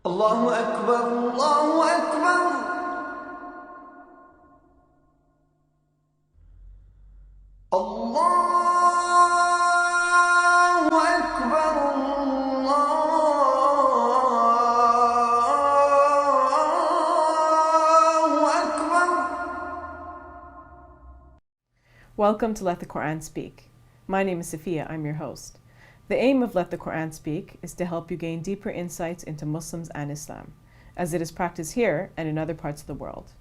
الله أكبر الله أكبر الله أكبر الله أكبر. Welcome to Let the Quran Speak. My name is Sophia, I'm your host. The aim of Let the Quran Speak is to help you gain deeper insights into Muslims and Islam, as it is practiced here and in other parts of the world.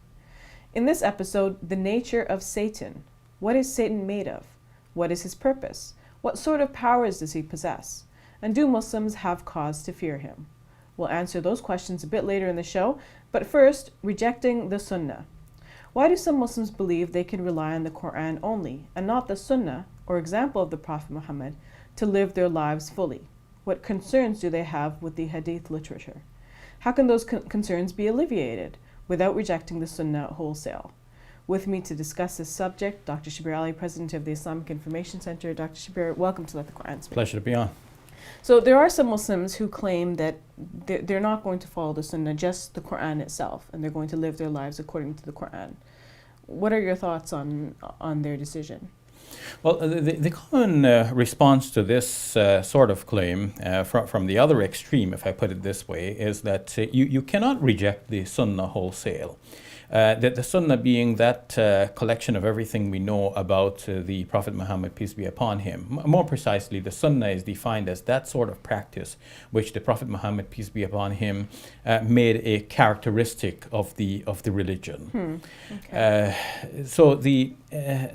In this episode, the nature of Satan. What is Satan made of? What is his purpose? What sort of powers does he possess? And do Muslims have cause to fear him? We'll answer those questions a bit later in the show, but first, rejecting the Sunnah. Why do some Muslims believe they can rely on the Quran only and not the Sunnah, or example of the Prophet Muhammad, to live their lives fully? What concerns do they have with the Hadith literature? How can those concerns be alleviated without rejecting the Sunnah wholesale? With me to discuss this subject, Dr. Shabir Ali, President of the Islamic Information Center. Dr. Shabir, welcome to Let the Quran Speak. Pleasure to be on. So there are some Muslims who claim that they're not going to follow the Sunnah, just the Quran itself, and they're going to live their lives according to the Quran. What are your thoughts on their decision? Well, the common response to this sort of claim from the other extreme, if I put it this way, is that you cannot reject the Sunnah wholesale. That the Sunnah being that collection of everything we know about the Prophet Muhammad, peace be upon him. More precisely, the Sunnah is defined as that sort of practice which the Prophet Muhammad, peace be upon him, made a characteristic of the religion. Okay. So the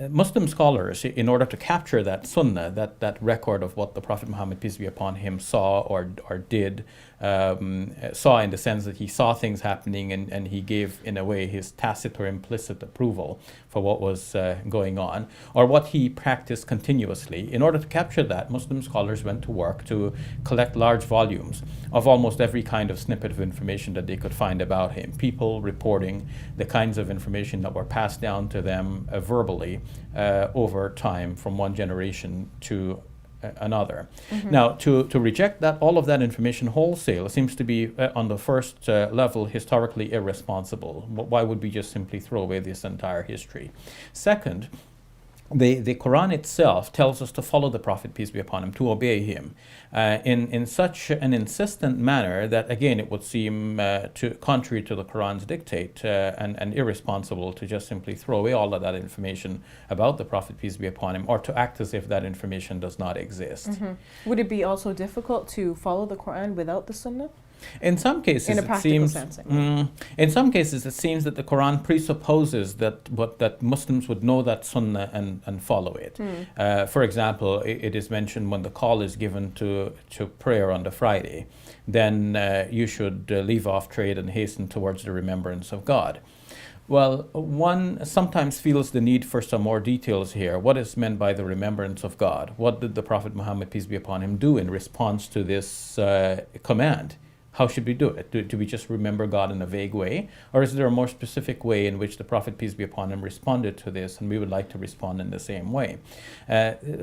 Muslim scholars, in order to capture that Sunnah, that record of what the Prophet Muhammad, peace be upon him, saw or did, saw in the sense that he saw things happening and he gave, in a way, his tacit or implicit approval for what was going on, or what he practiced continuously. In order to capture that, Muslim scholars went to work to collect large volumes of almost every kind of snippet of information that they could find about him. People reporting the kinds of information that were passed down to them verbally over time from one generation to another. Now, to reject all of that information wholesale seems to be, on the first level, historically irresponsible. Why would we just simply throw away this entire history? Second, the Quran itself tells us to follow the Prophet, peace be upon him, to obey him in such an insistent manner that, again, it would seem contrary to the Quran's dictate and irresponsible to just simply throw away all of that information about the Prophet, peace be upon him, or to act as if that information does not exist. Would it be also difficult to follow the Quran without the Sunnah? In some cases, In a practical sense, I mean. In some cases, it seems that the Quran presupposes that Muslims would know that Sunnah and follow it. For example, it is mentioned when the call is given to prayer on the Friday, then you should leave off trade and hasten towards the remembrance of God. Well, one sometimes feels the need for some more details here. What is meant by the remembrance of God? What did the Prophet Muhammad, peace be upon him, do in response to this command? How should we do it? Do we just remember God in a vague way? Or is there a more specific way in which the Prophet, peace be upon him, responded to this, and we would like to respond in the same way?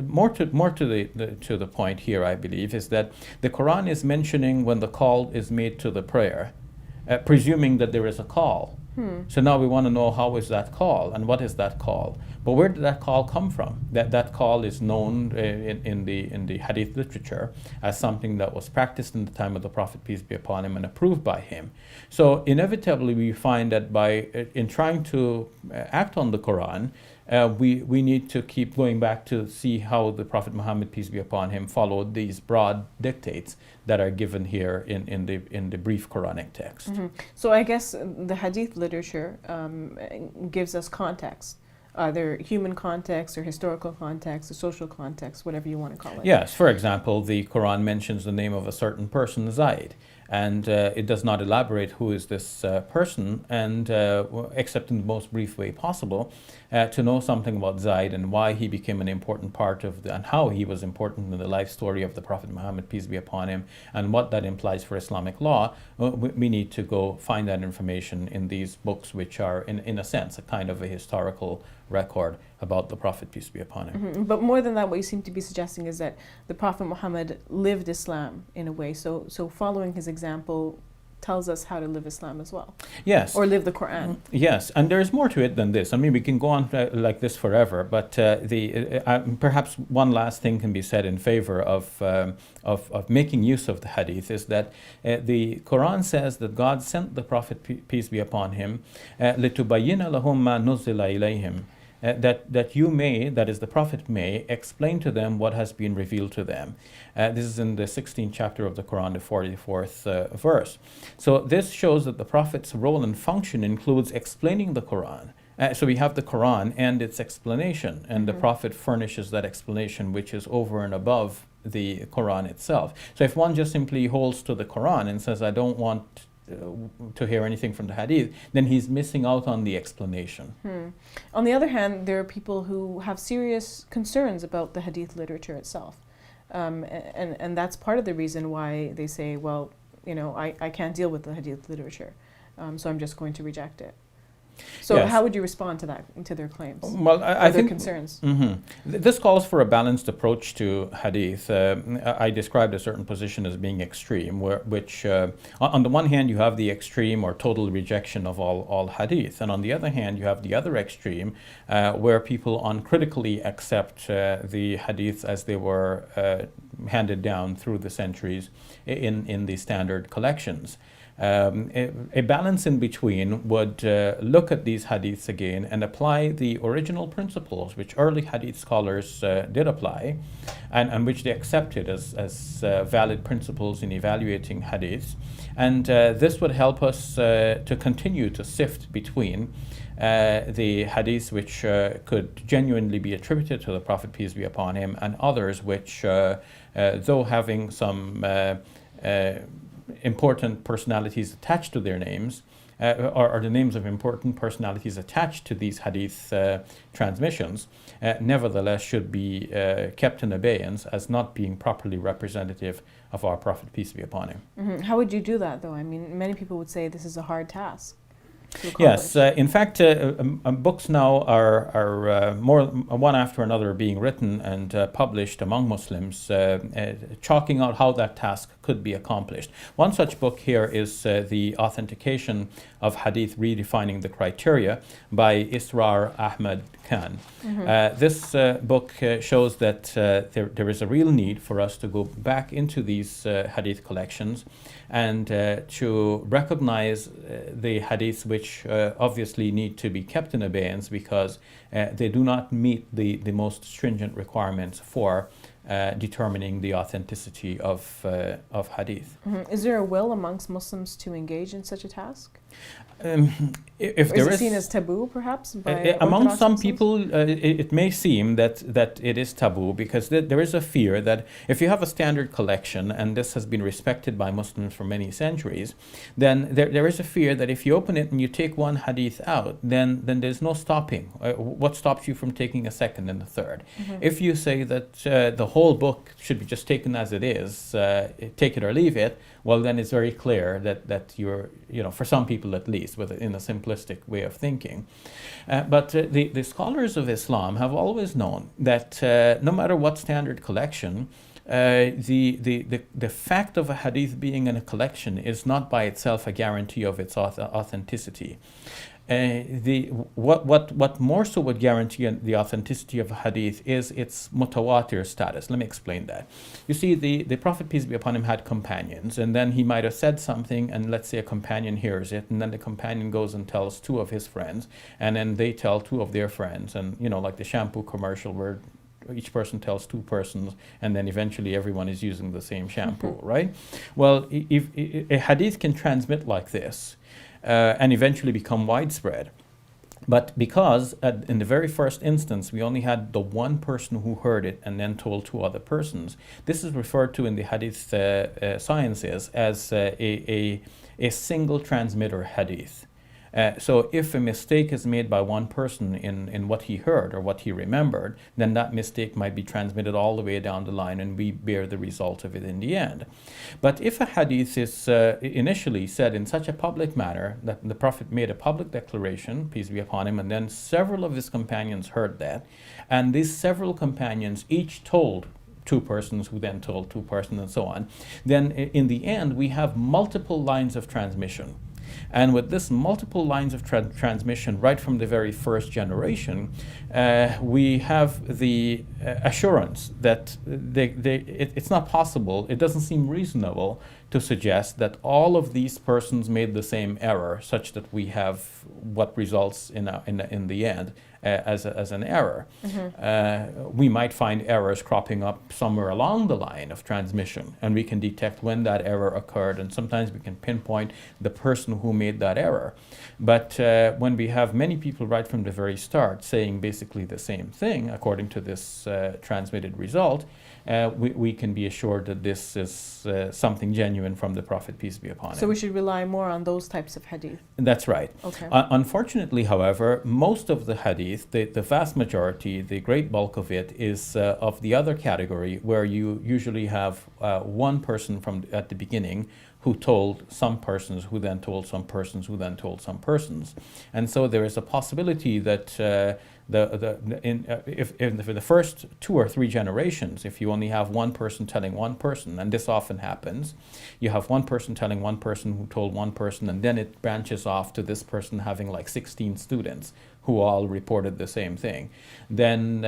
More to the point here, I believe, is that the Quran is mentioning when the call is made to the prayer, presuming that there is a call. So now we want to know, how is that call and what is that call? But where did that call come from? That call is known in the Hadith literature as something that was practiced in the time of the Prophet, peace be upon him, and approved by him. So inevitably we find that in trying to act on the Quran, we need to keep going back to see how the Prophet Muhammad, peace be upon him, followed these broad dictates that are given here in the brief Quranic text. So I guess the Hadith literature gives us context, either human context or historical context or social context, whatever you want to call it. Yes, for example, the Quran mentions the name of a certain person, Zaid, and it does not elaborate who is this person, and except in the most brief way possible, to know something about Zaid and why he became an important part of and how he was important in the life story of the Prophet Muhammad, peace be upon him, and what that implies for Islamic law. We need to go find that information in these books, which are, in a sense, a kind of a historical record about the Prophet, peace be upon him. But more than that, what you seem to be suggesting is that the Prophet Muhammad lived Islam in a way. So following his example tells us how to live Islam as well, Yes. or live the Quran. Yes, and there's more to it than this. I mean, we can go on like this forever, but perhaps one last thing can be said in favor of making use of the hadith is that the Quran says that God sent the Prophet, peace be upon him, لِتُبَيِّنَ لَهُمْ مَا نُزِّلَ إِلَيْهِمْ, that you may, that is the Prophet may, explain to them what has been revealed to them. This is in the 16th chapter of the Quran, the 44th verse. So this shows that the Prophet's role and function includes explaining the Quran. So we have the Quran and its explanation, and the Prophet furnishes that explanation, which is over and above the Quran itself. So if one just simply holds to the Quran and says, I don't want to hear anything from the hadith, then he's missing out on the explanation. On the other hand, there are people who have serious concerns about the hadith literature itself. And that's part of the reason why they say, well, you know, I can't deal with the hadith literature, so I'm just going to reject it. So Yes. how would you respond to that, to their claims, Well, I or their think concerns? This calls for a balanced approach to hadith. I described a certain position as being extreme, which on the one hand you have the extreme or total rejection of all hadith, and on the other hand you have the other extreme where people uncritically accept the hadith as they were handed down through the centuries in the standard collections. A balance in between would look at these hadiths again and apply the original principles which early hadith scholars did apply and which they accepted as valid principles in evaluating hadiths. And this would help us to continue to sift between the hadiths which could genuinely be attributed to the Prophet, peace be upon him, and others which, though having some important personalities attached to their names, or the names of important personalities attached to these hadith transmissions, nevertheless should be kept in abeyance as not being properly representative of our Prophet, peace be upon him. How would you do that, though? I mean, many people would say this is a hard task to accomplish. Yes, in fact, books now are more one after another being written and published among Muslims, chalking out how that task could be accomplished. One such book here is The Authentication of Hadith Redefining the Criteria by Israr Ahmed Khan. This book shows that there is a real need for us to go back into these hadith collections and to recognize the hadiths which obviously need to be kept in abeyance because they do not meet the most stringent requirements for determining the authenticity of hadith. Is there a will amongst Muslims to engage in such a task? If Or there is it seen as taboo, perhaps, by among Orthodox some Muslims? people, it may seem that it is taboo because there is a fear that if you have a standard collection and this has been respected by Muslims for many centuries, then there is a fear that if you open it and you take one hadith out, then there's no stopping. What stops you from taking a second and a third? If you say that the whole book should be just taken as it is, take it or leave it, well, then it's very clear that you're, for some people at least, in a simplistic way of thinking. But the scholars of Islam have always known that no matter what standard collection, the fact of a hadith being in a collection is not by itself a guarantee of its authenticity. What more so would guarantee the authenticity of a hadith is its mutawatir status. Let me explain that. You see, the Prophet, peace be upon him, had companions, and then he might have said something, and let's say a companion hears it, and then the companion goes and tells two of his friends, and then they tell two of their friends, and like the shampoo commercial where each person tells two persons, and then eventually everyone is using the same shampoo, right? Well, if a hadith can transmit like this, and eventually become widespread. But because in the very first instance we only had the one person who heard it and then told two other persons, this is referred to in the hadith sciences as a single transmitter hadith. So if a mistake is made by one person in what he heard or what he remembered, then that mistake might be transmitted all the way down the line and we bear the result of it in the end. But if a hadith is initially said in such a public manner that the Prophet made a public declaration, peace be upon him, and then several of his companions heard that, and these several companions each told two persons who then told two persons and so on, then in the end we have multiple lines of transmission. And with this multiple lines of transmission right from the very first generation, we have the assurance that it's not possible, it doesn't seem reasonable to suggest that all of these persons made the same error such that we have what results in the end as an error. We might find errors cropping up somewhere along the line of transmission, and we can detect when that error occurred, and sometimes we can pinpoint the person who made that error. But when we have many people right from the very start saying basically the same thing according to this transmitted result, we can be assured that this is something genuine from the Prophet, peace be upon him. So we should rely more on those types of hadith. That's right. Okay. Unfortunately, however, most of the hadith, the vast majority, the great bulk of it, is of the other category, where you usually have one person at the beginning who told some persons, who then told some persons, who then told some persons. And so there is a possibility that for the first 2 or 3 generations, if you only have one person telling one person, and this often happens, you have one person telling one person who told one person, and then it branches off to this person having like 16 students who all reported the same thing. Then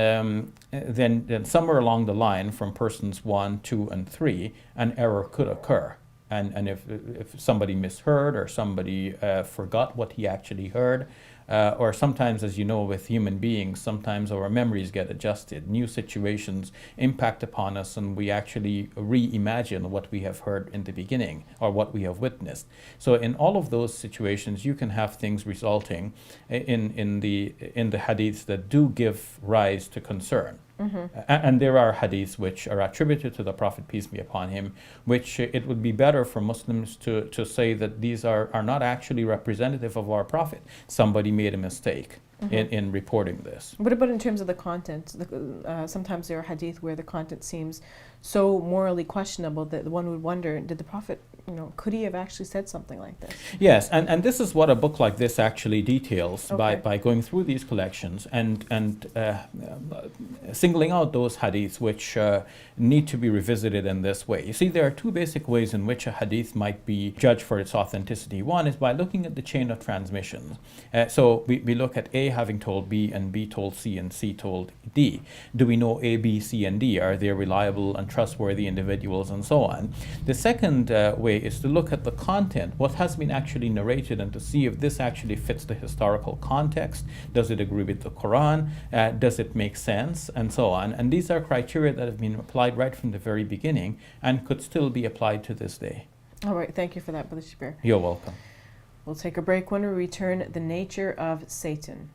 somewhere along the line, from persons 1, 2, and 3, an error could occur. And if somebody misheard, or somebody forgot what he actually heard, or sometimes, as you know, with human beings, sometimes our memories get adjusted. New situations impact upon us, and we actually reimagine what we have heard in the beginning or what we have witnessed. So in all of those situations, you can have things resulting in the hadiths that do give rise to concern. And there are hadiths which are attributed to the Prophet, peace be upon him, which it would be better for Muslims to say that these are not actually representative of our Prophet. Somebody made a mistake in reporting this. What about in terms of the content? Sometimes there are hadith where the content seems so morally questionable that one would wonder, did the Prophet, could he have actually said something like this? Yes, and this is what a book like this actually details. Okay. by going through these collections and singling out those hadiths which need to be revisited in this way. You see, there are 2 basic ways in which a hadith might be judged for its authenticity. One is by looking at the chain of transmission. So we look at A having told B, and B told C, and C told D. Do we know A, B, C, and D? Are they reliable and trustworthy individuals, and so on? The second way is to look at the content, what has been actually narrated, and to see if this actually fits the historical context. Does it agree with the Quran? Does it make sense? And so on. And these are criteria that have been applied right from the very beginning and could still be applied to this day. All right, thank you for that, Brother Shabir. You're welcome. We'll take a break. When we return, the nature of Satan.